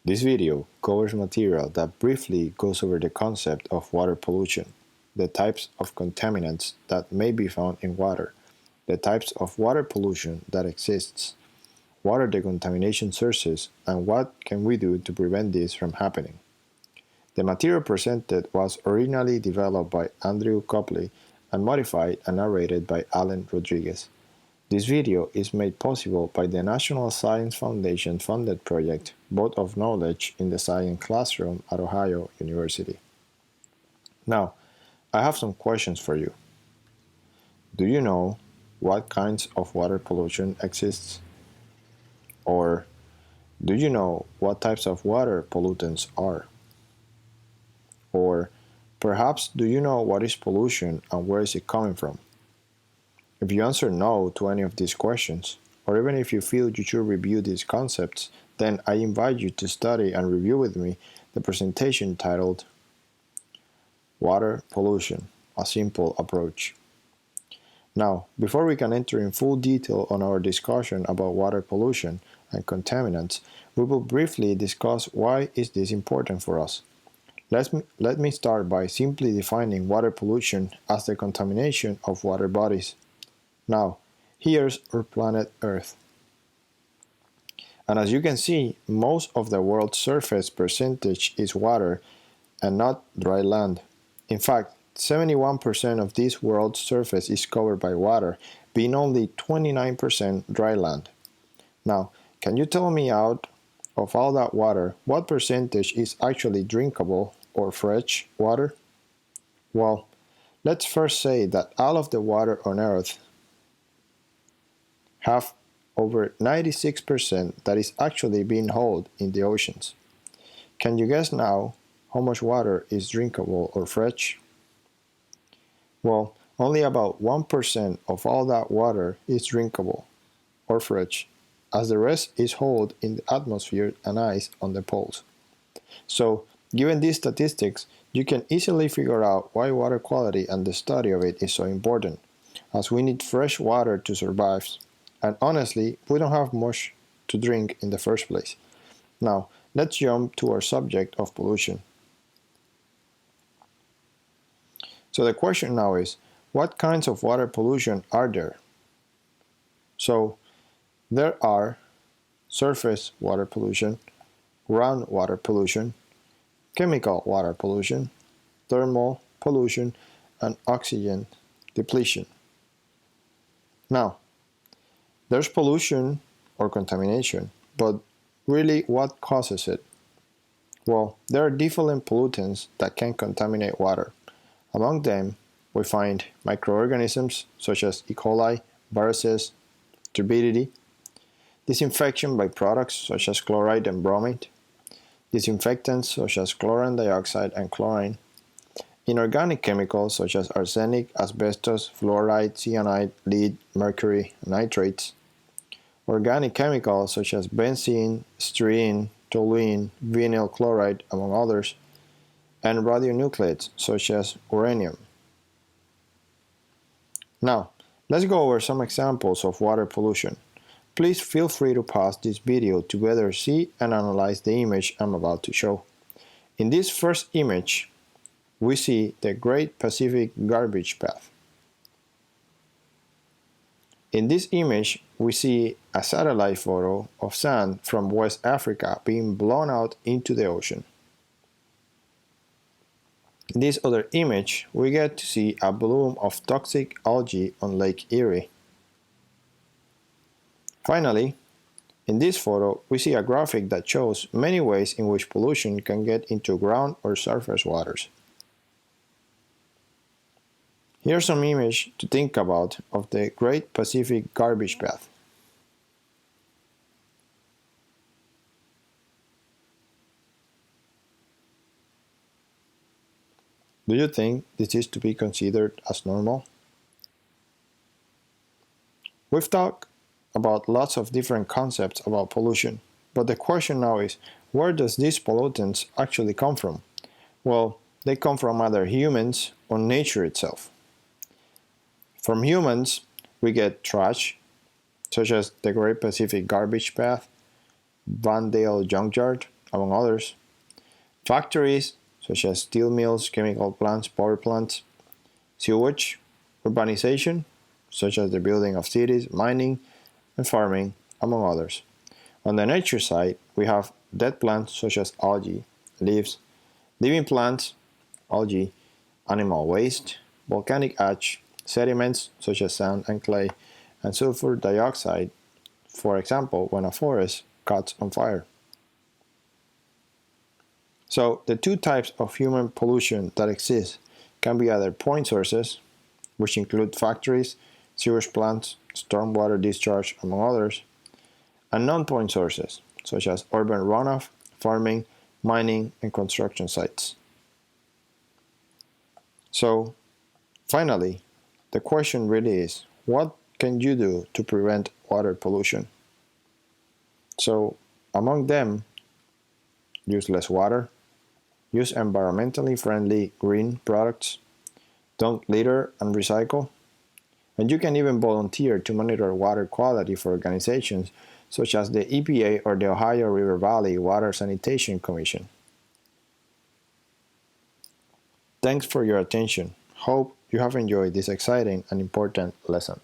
This video covers material that briefly goes over the concept of water pollution, the types of contaminants that may be found in water, the types of water pollution that exists, what are the contamination sources, and what can we do to prevent this from happening. The material presented was originally developed by Andrew Copley and modified and narrated by Alan Rodriguez. This video is made possible by the National Science Foundation funded project Boat of Knowledge in the Science Classroom at Ohio University. Now, I have some questions for you. Do you know what kinds of water pollution exists? Or do you know what types of water pollutants are? Or perhaps do you know what is pollution and where is it coming from? If you answer no to any of these questions, or even if you feel you should review these concepts, then I invite you to study and review with me the presentation titled Water Pollution, a Simple Approach. Now, before we can enter in full detail on our discussion about water pollution and contaminants, we will briefly discuss why is this important for us. Let me start by simply defining water pollution as the contamination of water bodies. Now, here's our planet Earth. And as you can see, most of the world's surface percentage is water and not dry land. In fact, 71% of this world's surface is covered by water, being only 29% dry land. Now, can you tell me out of all that water, what percentage is actually drinkable or fresh water? Well, let's first say that all of the water on Earth have over 96% that is actually being held in the oceans. Can you guess now how much water is drinkable or fresh? Well, only about 1% of all that water is drinkable or fresh, as the rest is held in the atmosphere and ice on the poles. So, given these statistics, you can easily figure out why water quality and the study of it is so important, as we need fresh water to survive. And honestly, we don't have much to drink in the first place. Now, let's jump to our subject of pollution. So the question now is, what kinds of water pollution are there? So, there are surface water pollution, groundwater pollution, chemical water pollution, thermal pollution, and oxygen depletion. Now, there's pollution or contamination, but really what causes it? Well, there are different pollutants that can contaminate water. Among them, we find microorganisms such as E. coli, viruses, turbidity, disinfection by products such as chloride and bromide, disinfectants such as chlorine dioxide and chlorine, inorganic chemicals such as arsenic, asbestos, fluoride, cyanide, lead, mercury, and nitrates, organic chemicals such as benzene, styrene, toluene, vinyl chloride, among others, and radionuclides such as uranium. Now, let's go over some examples of water pollution. Please feel free to pause this video to better see and analyze the image I'm about to show. In this first image, we see the Great Pacific Garbage Path. In this image, we see a satellite photo of sand from West Africa being blown out into the ocean. In this other image, we get to see a bloom of toxic algae on Lake Erie. Finally, in this photo, we see a graphic that shows many ways in which pollution can get into ground or surface waters. Here's some image to think about of the Great Pacific Garbage Path. Do you think this is to be considered as normal? We've talked about lots of different concepts about pollution, but the question now is, where does these pollutants actually come from? Well, they come from either humans or nature itself. From humans, we get trash, such as the Great Pacific Garbage Path, Vandale Junkyard, among others. Factories, such as steel mills, chemical plants, power plants. Sewage, urbanization, such as the building of cities, mining, and farming, among others. On the nature side, we have dead plants such as algae, leaves, living plants, algae, animal waste, volcanic ash, sediments such as sand and clay, and sulfur dioxide, for example, when a forest catches on fire. So, the two types of human pollution that exist can be either point sources, which include factories, sewage plants, stormwater discharge, among others, and non-point sources, such as urban runoff, farming, mining, and construction sites. So, finally, the question really is, what can you do to prevent water pollution? So, among them, use less water, use environmentally friendly green products, don't litter and recycle, and you can even volunteer to monitor water quality for organizations such as the EPA or the Ohio River Valley Water Sanitation Commission. Thanks for your attention. Hope you have enjoyed this exciting and important lesson.